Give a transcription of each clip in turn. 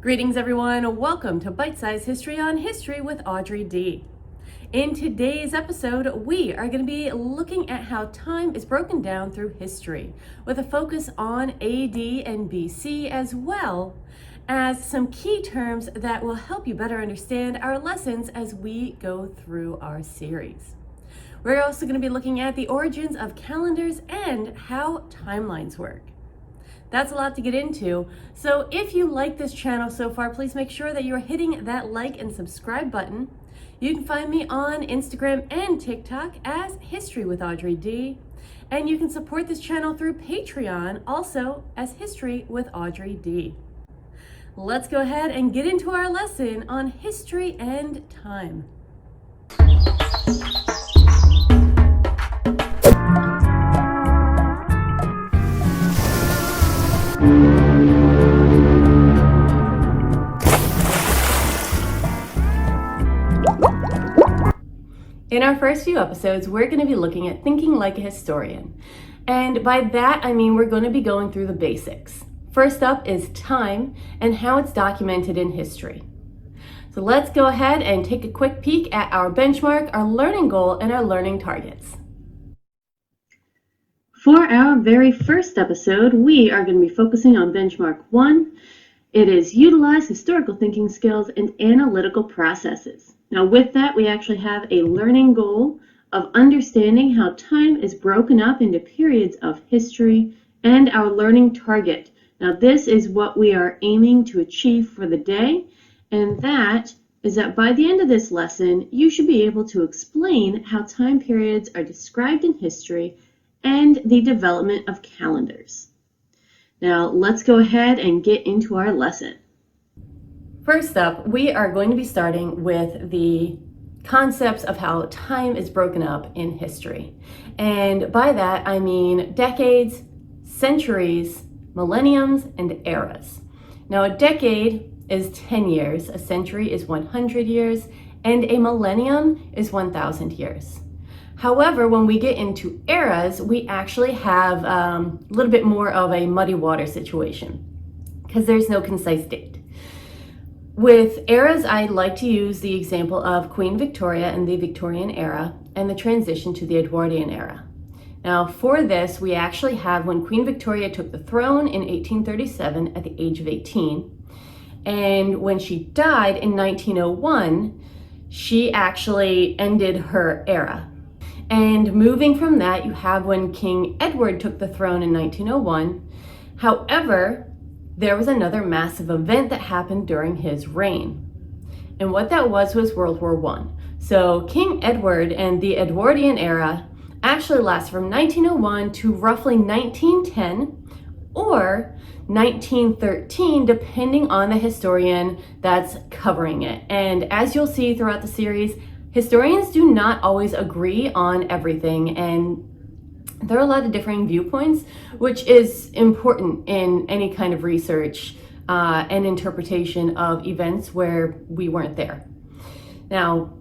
Greetings everyone, welcome to Bite Size History on History with Audrey D. In today's episode, we are going to be looking at how time is broken down through history, with a focus on AD and BC, as well as some key terms that will help you better understand our lessons as we go through our series. We're also going to be looking at the origins of calendars and how timelines work. That's a lot to get into, so if you like this channel so far, please make sure that you're hitting that like and subscribe button. You can find me on Instagram and TikTok as History with Audrey D, and you can support this channel through Patreon, also as History with Audrey D. Let's go ahead and get into our lesson on history and time. In our first few episodes, we're going to be looking at thinking like a historian. And by that, I mean we're going to be going through the basics. First up is time and how it's documented in history. So let's go ahead and take a quick peek at our benchmark, our learning goal, and our learning targets. For our very first episode, we are going to be focusing on benchmark 1. It is utilize historical thinking skills and analytical processes. Now with that, we actually have a learning goal of understanding how time is broken up into periods of history and our learning target. Now this is what we are aiming to achieve for the day, and that is that by the end of this lesson, you should be able to explain how time periods are described in history and the development of calendars. Now let's go ahead and get into our lesson. First up, we are going to be starting with the concepts of how time is broken up in history. And by that, I mean decades, centuries, millenniums, and eras. Now, a decade is 10 years, a century is 100 years, and a millennium is 1,000 years. However, when we get into eras, we actually have a little bit more of a muddy water situation because there's no concise date. With eras, I like to use the example of Queen Victoria and the Victorian era and the transition to the Edwardian era. Now for this, we actually have when Queen Victoria took the throne in 1837 at the age of 18. And when she died in 1901, she actually ended her era. And moving from that, you have when King Edward took the throne in 1901. However, there was another massive event that happened during his reign. And what that was World War I. So King Edward and the Edwardian era actually lasted from 1901 to roughly 1910 or 1913, depending on the historian that's covering it. And as you'll see throughout the series, historians do not always agree on everything, and there are a lot of differing viewpoints, which is important in any kind of research and interpretation of events where we weren't there. Now,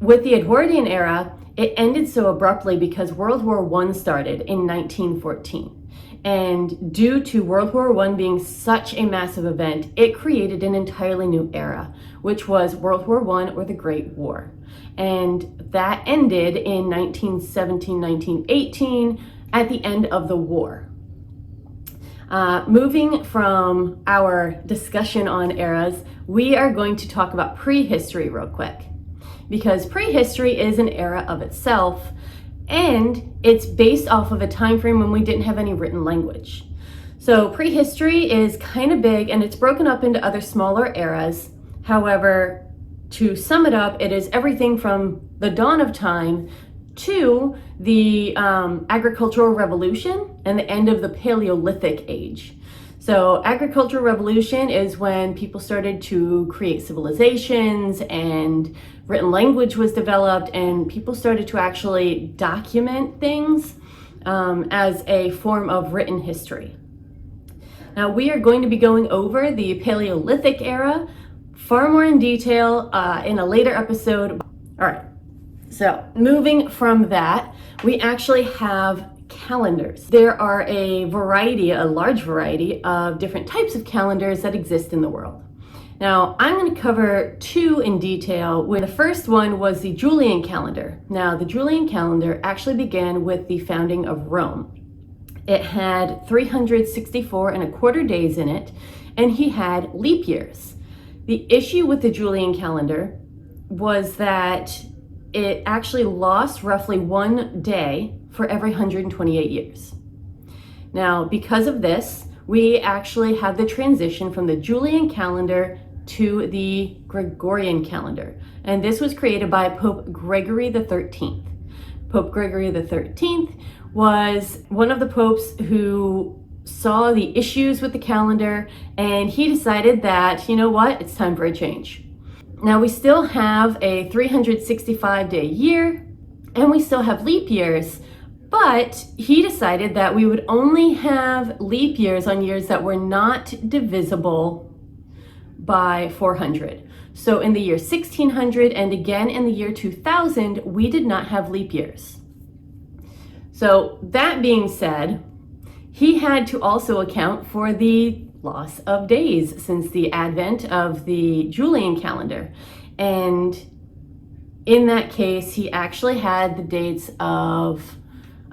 with the Edwardian era, it ended so abruptly because World War I started in 1914. And due to World War I being such a massive event, it created an entirely new era, which was World War I or the Great War. And that ended in 1917, 1918 at the end of the war. Moving from our discussion on eras, we are going to talk about prehistory real quick, because prehistory is an era of itself, and it's based off of a time frame when we didn't have any written language. So prehistory is kind of big, and it's broken up into other smaller eras. However, to sum it up, it is everything from the dawn of time to the agricultural revolution and the end of the Paleolithic age. So agricultural revolution is when people started to create civilizations and written language was developed, and people started to actually document things as a form of written history. Now we are going to be going over the Paleolithic era far more in detail in a later episode. All right, so moving from that, we actually have calendars. There are a large variety of different types of calendars that exist in the world. Now, I'm going to cover two in detail. The first one was the Julian calendar. Now, the Julian calendar actually began with the founding of Rome. It had 364 and a quarter days in it, and he had leap years. The issue with the Julian calendar was that it actually lost roughly one day for every 128 years. Now, because of this, we actually had the transition from the Julian calendar to the Gregorian calendar. And this was created by Pope Gregory the 13th. Pope Gregory the 13th was one of the popes who saw the issues with the calendar, and he decided that, you know what, it's time for a change. Now, we still have a 365-day year, and we still have leap years, but he decided that we would only have leap years on years that were not divisible by 400. So in the year 1600 and again in the year 2000, we did not have leap years. So that being said, he had to also account for the loss of days since the advent of the Julian calendar. And in that case, he actually had the dates of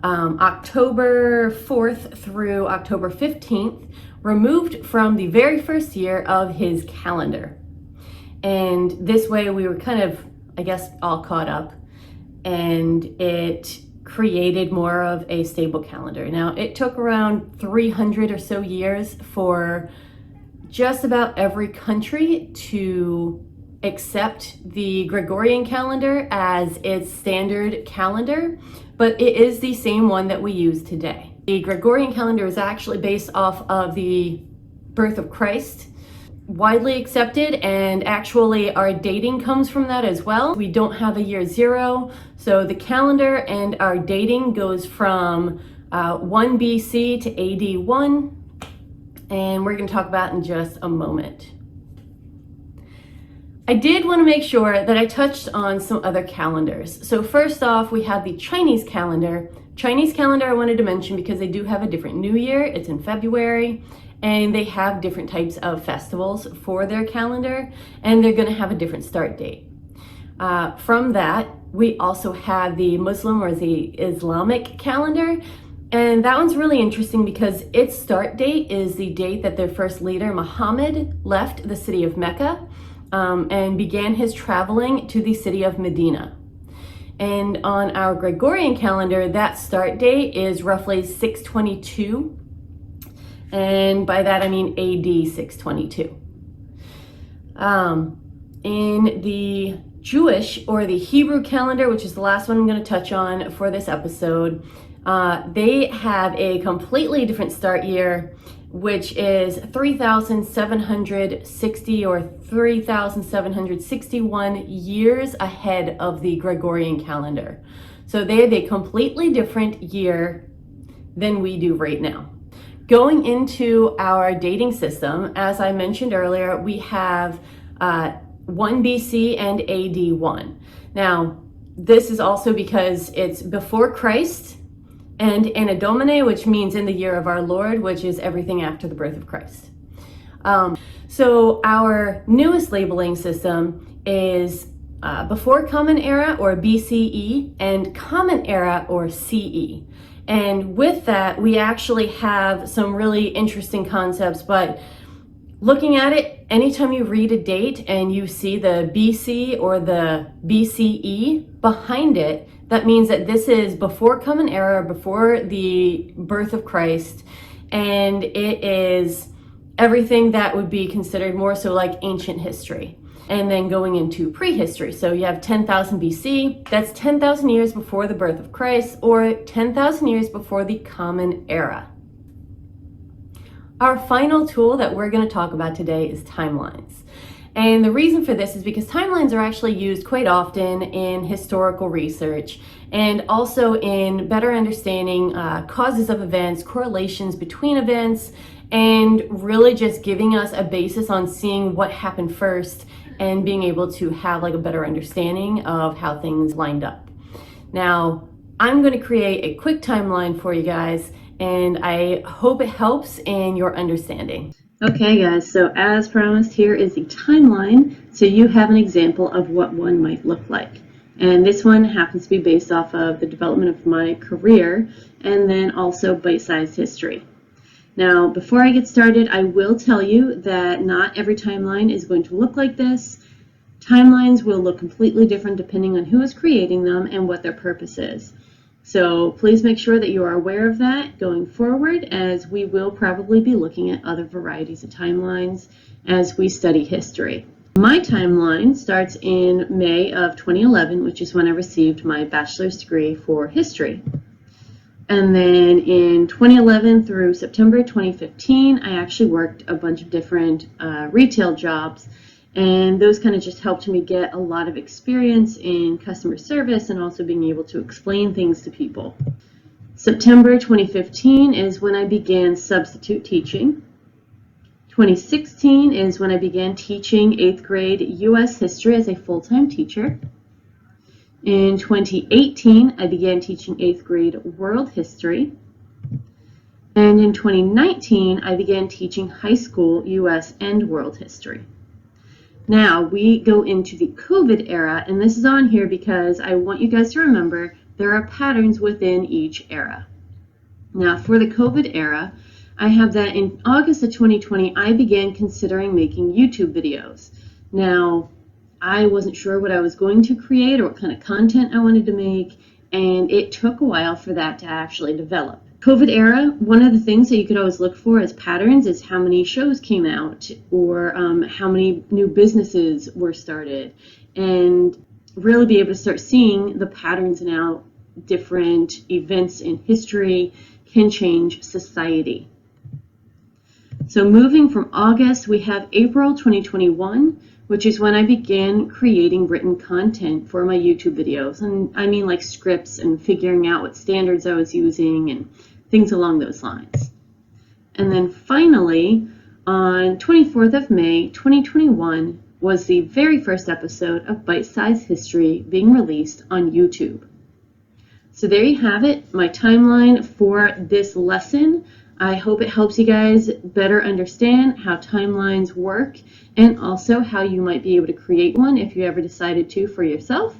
October 4th through October 15th removed from the very first year of his calendar. And this way we were kind of, I guess, all caught up, and it created more of a stable calendar. Now, it took around 300 or so years for just about every country to accept the Gregorian calendar as its standard calendar, but it is the same one that we use today. The Gregorian calendar is actually based off of the birth of Christ, widely accepted, and actually our dating comes from that as well. We don't have a year zero, so the calendar and our dating goes from 1 BC to AD 1, and we're going to talk about in just a moment. I did want to make sure that I touched on some other calendars. So first off, we have the Chinese calendar. Chinese calendar I wanted to mention because they do have a different New Year. It's in February, and they have different types of festivals for their calendar, and they're going to have a different start date. From that, we also have the Muslim or the Islamic calendar, and that one's really interesting because its start date is the date that their first leader, Muhammad, left the city of Mecca and began his traveling to the city of Medina. And on our Gregorian calendar, that start date is roughly 622. And by that, I mean AD 622. In the Jewish or the Hebrew calendar, which is the last one I'm going to touch on for this episode, they have a completely different start year, which is 3,760 or 3,761 years ahead of the Gregorian calendar. So they have a completely different year than we do right now. Going into our dating system, as I mentioned earlier, we have 1 BC and AD 1. Now, this is also because it's before Christ, and Anno Domini, which means in the year of our Lord, which is everything after the birth of Christ. So our newest labeling system is before Common Era or BCE and Common Era or CE. And with that, we actually have some really interesting concepts, but looking at it, anytime you read a date and you see the BC or the BCE behind it, that means that this is before Common Era, before the birth of Christ, and it is everything that would be considered more so like ancient history. And then going into prehistory. So you have 10,000 BC, that's 10,000 years before the birth of Christ, or 10,000 years before the Common Era. Our final tool that we're going to talk about today is timelines. And the reason for this is because timelines are actually used quite often in historical research and also in better understanding causes of events, correlations between events, and really just giving us a basis on seeing what happened first and being able to have like a better understanding of how things lined up. Now, I'm going to create a quick timeline for you guys, and I hope it helps in your understanding. Okay guys, so as promised, here is the timeline so you have an example of what one might look like. And this one happens to be based off of the development of my career and then also bite-sized history. Now, before I get started, I will tell you that not every timeline is going to look like this. Timelines will look completely different depending on who is creating them and what their purpose is. So please make sure that you are aware of that going forward, as we will probably be looking at other varieties of timelines as we study history. My timeline starts in May of 2011, which is when I received my bachelor's degree for history. And then in 2011 through September 2015, I actually worked a bunch of different retail jobs, and those kind of just helped me get a lot of experience in customer service and also being able to explain things to people. September 2015 is when I began substitute teaching. 2016 is when I began teaching 8th grade U.S. history as a full-time teacher. In 2018, I began teaching 8th grade world history. And in 2019, I began teaching high school U.S. and world history. Now we go into the COVID era, and this is on here because I want you guys to remember there are patterns within each era. Now for the COVID era, I have that in August of 2020, I began considering making YouTube videos. Now, I wasn't sure what I was going to create or what kind of content I wanted to make, and it took a while for that to actually develop. COVID era, one of the things that you could always look for as patterns is how many shows came out or how many new businesses were started, and really be able to start seeing the patterns in how different events in history can change society. So moving from August, we have April 2021, which is when I began creating written content for my YouTube videos. And I mean like scripts and figuring out what standards I was using and things along those lines. And then finally, on 24th of May, 2021 was the very first episode of Bite-Sized History being released on YouTube. So there you have it, my timeline for this lesson. I hope it helps you guys better understand how timelines work and also how you might be able to create one if you ever decided to for yourself,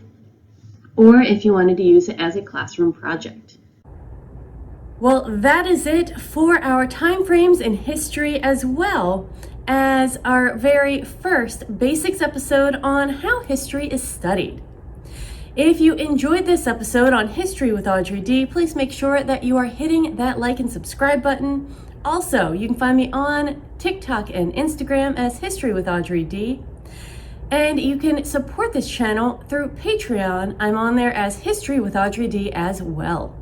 or if you wanted to use it as a classroom project. Well, that is it for our time frames in history, as well as our very first basics episode on how history is studied. If you enjoyed this episode on History with Audrey D, please make sure that you are hitting that like and subscribe button. Also, you can find me on TikTok and Instagram as History with Audrey D. And you can support this channel through Patreon. I'm on there as History with Audrey D as well.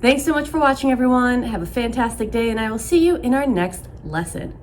Thanks so much for watching, everyone. Have a fantastic day, and I will see you in our next lesson.